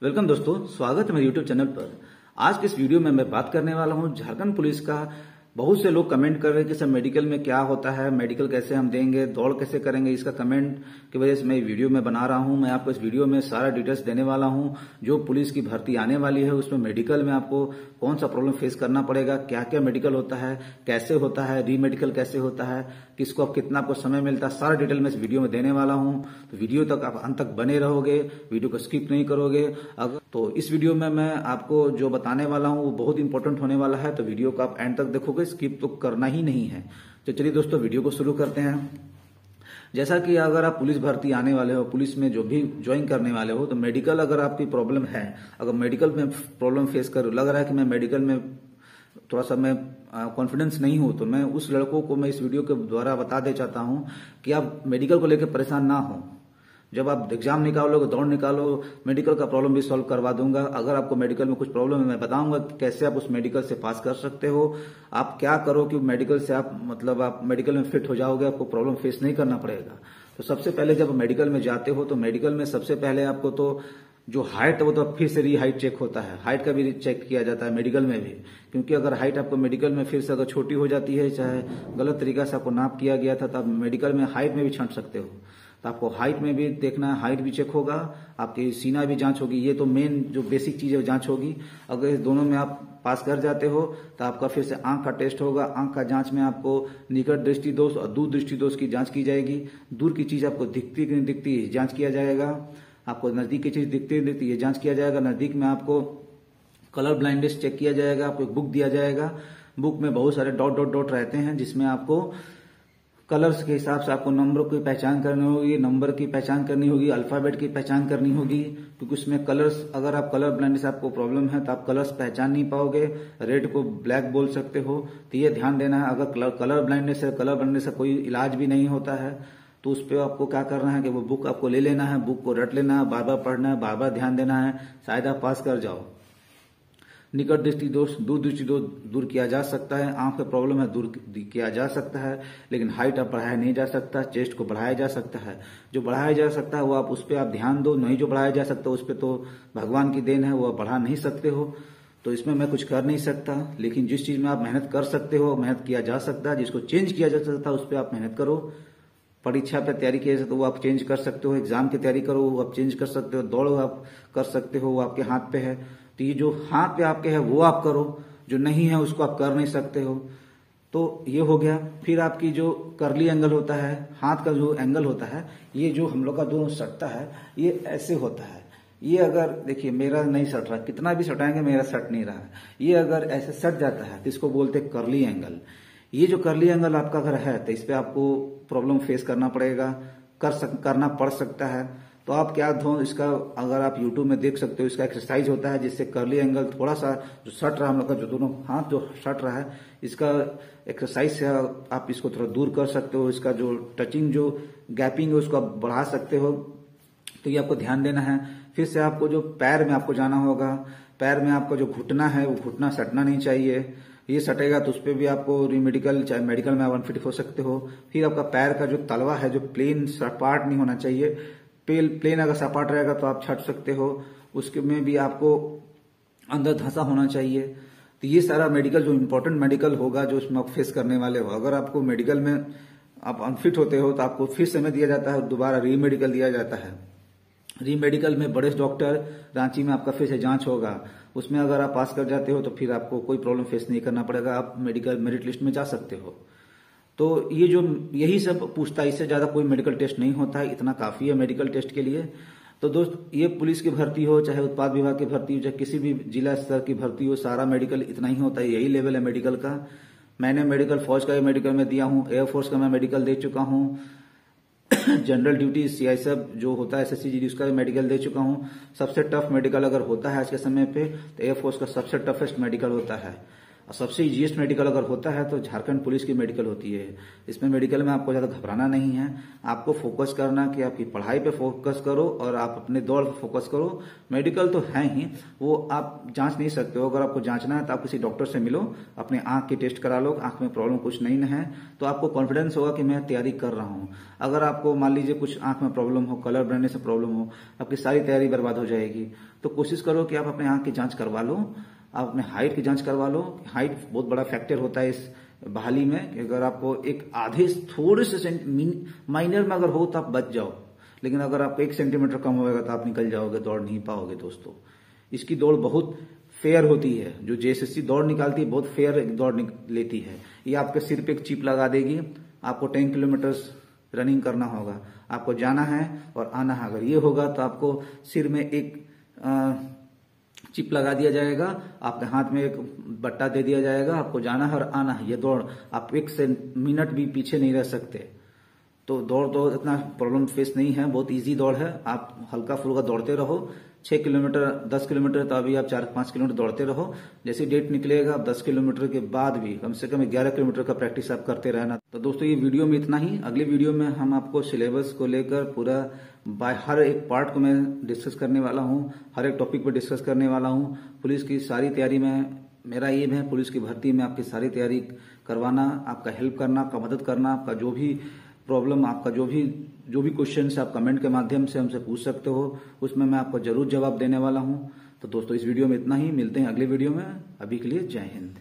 Welcome दोस्तों, स्वागत है मेरे यूट्यूब चैनल पर। आज के इस वीडियो में मैं बात करने वाला हूं झारखंड पुलिस का। बहुत से लोग कमेंट कर रहे हैं कि सर मेडिकल में क्या होता है, मेडिकल कैसे हम देंगे, दौड़ कैसे करेंगे। इसका कमेंट की वजह से मैं वीडियो में बना रहा हूं। मैं आपको इस वीडियो में सारा डिटेल्स देने वाला हूं। जो पुलिस की भर्ती आने वाली है उसमें मेडिकल में आपको कौन सा प्रॉब्लम फेस करना पड़ेगा, क्या क्या मेडिकल होता है, कैसे होता है, री मेडिकल कैसे होता है, किसको अब कितना आपको समय मिलता है, सारा डिटेल मैं इस वीडियो में देने वाला हूं। तो वीडियो तक आप अंत तक बने रहोगे, वीडियो को स्किप नहीं करोगे। अगर तो इस वीडियो में मैं आपको जो बताने वाला हूं वो बहुत इंपॉर्टेंट होने वाला है, तो वीडियो को आप एंड तक देखोगे, स्किप तो करना ही नहीं है। तो चलिए दोस्तों, वीडियो को शुरू करते हैं। जैसा कि अगर आप पुलिस भर्ती आने वाले हो, पुलिस में जो भी ज्वाइन करने वाले हो, तो मेडिकल अगर आपकी प्रॉब्लम है, अगर मेडिकल में प्रॉब्लम फेस कर लग रहा है कि मैं मेडिकल में थोड़ा सा मैं कॉन्फिडेंस नहीं हूं, तो मैं उस लड़कों को मैं इस वीडियो के द्वारा बता दे चाहता हूं कि आप मेडिकल को लेकर परेशान ना हो। जब आप एग्जाम निकालोगे, दौड़ निकालो, मेडिकल का प्रॉब्लम भी सॉल्व करवा दूंगा। अगर आपको मेडिकल में कुछ प्रॉब्लम है, मैं बताऊंगा कि कैसे आप उस मेडिकल से पास कर सकते हो। आप क्या करो कि मेडिकल से आप मेडिकल में फिट हो जाओगे, आपको प्रॉब्लम फेस नहीं करना पड़ेगा। तो सबसे पहले जब मेडिकल में जाते हो तो मेडिकल में सबसे पहले आपको तो जो हाइट है वो तो फिर से री हाइट चेक होता है। हाइट का भी चेक किया जाता है मेडिकल में भी, क्योंकि अगर हाइट आपको मेडिकल में फिर से अगर छोटी हो जाती है, चाहे गलत तरीका से आपको नाप किया गया था, तो आप मेडिकल में हाइट में भी छंट सकते हो। तो आपको हाइट में भी देखना है, हाइट भी चेक होगा, आपकी सीना भी जांच होगी। ये तो मेन जो बेसिक चीज है जांच होगी। अगर इस दोनों में आप पास कर जाते हो तो आपका फिर से आंख का टेस्ट होगा। आंख का जांच में आपको निकट दृष्टि दोष और दूर दृष्टि दोष की जांच की जाएगी। दूर की चीज आपको दिखती कि नहीं दिखती जांच किया जाएगा। आपको नजदीक की चीज दिखती नहीं दिखती ये जांच किया जाएगा। नजदीक में आपको कलर ब्लाइंडनेस चेक किया जाएगा। आपको एक बुक दिया जाएगा। बुक में बहुत सारे डॉट डॉट डॉट रहते हैं, जिसमें आपको कलर्स के हिसाब से आपको नंबरों की पहचान करनी होगी, नंबर की पहचान करनी होगी, अल्फाबेट की पहचान करनी होगी। क्योंकि उसमें कलर्स, अगर आप कलर ब्लाइंडनेस आपको प्रॉब्लम है तो आप कलर्स पहचान नहीं पाओगे। रेड को ब्लैक बोल सकते हो, तो ये ध्यान देना है। अगर कलर ब्लाइंडनेस है, कलर ब्लाइंडनेस का कोई इलाज भी नहीं होता है, तो उस पर आपको क्या करना है कि वो बुक आपको ले लेना है, बुक को रट लेना है, बार बार पढ़ना है, बार बार ध्यान देना है, शायद आप पास कर जाओ। निकट दृष्टि दोष, दूर दृष्टि दोष दूर किया जा सकता है। आंख का प्रॉब्लम है, दूर किया जा सकता है, लेकिन हाइट आप बढ़ाया नहीं जा सकता। चेस्ट को बढ़ाया जा सकता है। जो बढ़ाया जा सकता है वो आप उस पर आप ध्यान दो। नहीं जो बढ़ाया जा सकता उस पर तो भगवान की देन है, वो आप बढ़ा नहीं सकते हो, तो इसमें मैं कुछ कर नहीं सकता। लेकिन जिस चीज में आप मेहनत कर सकते हो, मेहनत किया जा सकता है। जिसको चेंज किया जा सकता है उस पर आप मेहनत करो। परीक्षा पे तैयारी किया तो वो आप चेंज कर सकते हो। एग्जाम की तैयारी करो वो आप चेंज कर सकते हो। दौड़ आप कर सकते हो, वो आपके हाथ पे है। तो ये जो हाथ पे आपके है वो आप करो, जो नहीं है उसको आप कर नहीं सकते हो। तो ये हो गया। फिर आपकी जो करली एंगल होता है, हाथ का जो एंगल होता है, ये जो हम लोग का दोनों सटता है, ये ऐसे होता है। ये अगर देखिए मेरा नहीं सट रहा, कितना भी सटाएंगे मेरा सट नहीं रहा। ये अगर ऐसे सट जाता है तो इसको बोलते हैं करली एंगल। ये जो करली एंगल आपका अगर है तो इस पे आपको प्रॉब्लम फेस करना पड़ेगा, करना पड़ सकता है। तो आप क्या दो, इसका अगर आप यूट्यूब में देख सकते हो, इसका एक्सरसाइज होता है जिससे करली एंगल थोड़ा सा जो सट रहा हम लोग का, जो दोनों हाथ जो सट रहा है, इसका एक्सरसाइज से आप इसको थोड़ा दूर कर सकते हो। इसका जो टचिंग जो गैपिंग है उसको आप बढ़ा सकते हो। तो ये आपको ध्यान देना है। फिर से आपको जो पैर में आपको जाना होगा, पैर में आपका जो घुटना है वो घुटना सटना नहीं चाहिए। ये सटेगा तो उस पर भी आपको रीमेडिकल चाहे मेडिकल में अनफिट हो सकते हो। फिर आपका पैर का जो तलवा है जो प्लेन सपाट नहीं होना चाहिए। प्लेन अगर सपाट रहेगा तो आप छट सकते हो। उसके में भी आपको अंदर धंसा होना चाहिए। तो ये सारा मेडिकल जो इम्पोर्टेंट मेडिकल होगा जो उसमें आप फेस करने वाले हो। अगर आपको मेडिकल में आप अनफिट होते हो तो आपको फिर समय दिया जाता है, दोबारा रीमेडिकल दिया जाता है। रीमेडिकल में बड़े डॉक्टर रांची में आपका फिर से जांच होगा। उसमें अगर आप पास कर जाते हो तो फिर आपको कोई प्रॉब्लम फेस नहीं करना पड़ेगा, आप मेडिकल मेरिट लिस्ट में जा सकते हो। तो ये जो यही सब पूछता है, इससे ज्यादा कोई मेडिकल टेस्ट नहीं होता है, इतना काफी है मेडिकल टेस्ट के लिए। तो दोस्त, ये पुलिस की भर्ती हो, चाहे उत्पाद विभाग की भर्ती हो, चाहे किसी भी जिला स्तर की भर्ती हो, सारा मेडिकल इतना ही होता है। यही लेवल है मेडिकल का। मैंने मेडिकल फौज का भी मेडिकल में दिया हूँ, एयरफोर्स का मैं मेडिकल दे चुका हूँ, जनरल ड्यूटी सीआईएसएफ जो होता है एसएससी उसका भी मेडिकल दे चुका हूं। सबसे टफ मेडिकल अगर होता है आज के समय पे तो एयरफोर्स का सबसे टफेस्ट मेडिकल होता है। और सबसे इजीएस्ट मेडिकल अगर होता है तो झारखंड पुलिस की मेडिकल होती है। इसमें मेडिकल में आपको ज्यादा घबराना नहीं है, आपको फोकस करना कि आपकी पढ़ाई पे फोकस करो और आप अपने दौड़ पे फोकस करो। मेडिकल तो है ही, वो आप जांच नहीं सकते हो। अगर आपको जांचना है तो आप किसी डॉक्टर से मिलो, अपने आंख की टेस्ट करा लो, आंख में प्रॉब्लम कुछ नहीं है तो आपको कॉन्फिडेंस होगा कि मैं तैयारी कर रहा हूं। अगर आपको मान लीजिए कुछ आंख में प्रॉब्लम हो, कलर बनने से प्रॉब्लम हो, आपकी सारी तैयारी बर्बाद हो जाएगी। तो कोशिश करो कि आप अपने आंख की जांच करवा लो, आप अपने हाइट की जांच करवा लो। हाइट बहुत बड़ा फैक्टर होता है इस बहाली में कि अगर आपको एक आधे थोड़े से माइनर में अगर हो तो आप बच जाओ, लेकिन अगर आपको 1 सेंटीमीटर कम होगा तो आप निकल जाओगे, दौड़ नहीं पाओगे। दोस्तों इसकी दौड़ बहुत फेयर होती है, जो जेएसएससी दौड़ निकालती है बहुत फेयर दौड़ लेती है। ये आपके सिर पे एक चिप लगा देगी, आपको 10 किलोमीटर रनिंग करना होगा, आपको जाना है और आना है। अगर ये होगा तो आपको सिर में एक चिप लगा दिया जाएगा, आपके हाथ में एक बट्टा दे दिया जाएगा, आपको जाना है और आना है। ये दौड़ आप 1 मिनट भी पीछे नहीं रह सकते। तो दौड़ तो इतना प्रॉब्लम फेस नहीं है, बहुत इजी दौड़ है। आप हल्का फुल्का दौड़ते रहो, 6 किलोमीटर 10 किलोमीटर तो अभी आप 4-5 किलोमीटर दौड़ते रहो। जैसे डेट निकलेगा आप 10 किलोमीटर के बाद भी कम से कम 11 किलोमीटर का प्रैक्टिस आप करते रहना। तो दोस्तों ये वीडियो में इतना ही। अगली वीडियो में हम आपको सिलेबस को लेकर पूरा हर एक पार्ट को मैं डिस्कस करने वाला हूँ, हर एक टॉपिक पर डिस्कस करने वाला हूँ। पुलिस की सारी तैयारी में मेरा एम है, पुलिस की भर्ती में आपकी सारी तैयारी करवाना, आपका हेल्प करना, आपका मदद करना। आपका जो भी प्रॉब्लम, आपका जो भी क्वेश्चन आप कमेंट के माध्यम से हमसे पूछ सकते हो, उसमें मैं आपको जरूर जवाब देने वाला हूं। तो दोस्तों इस वीडियो में इतना ही, मिलते हैं अगले वीडियो में। अभी के लिए जय हिंद।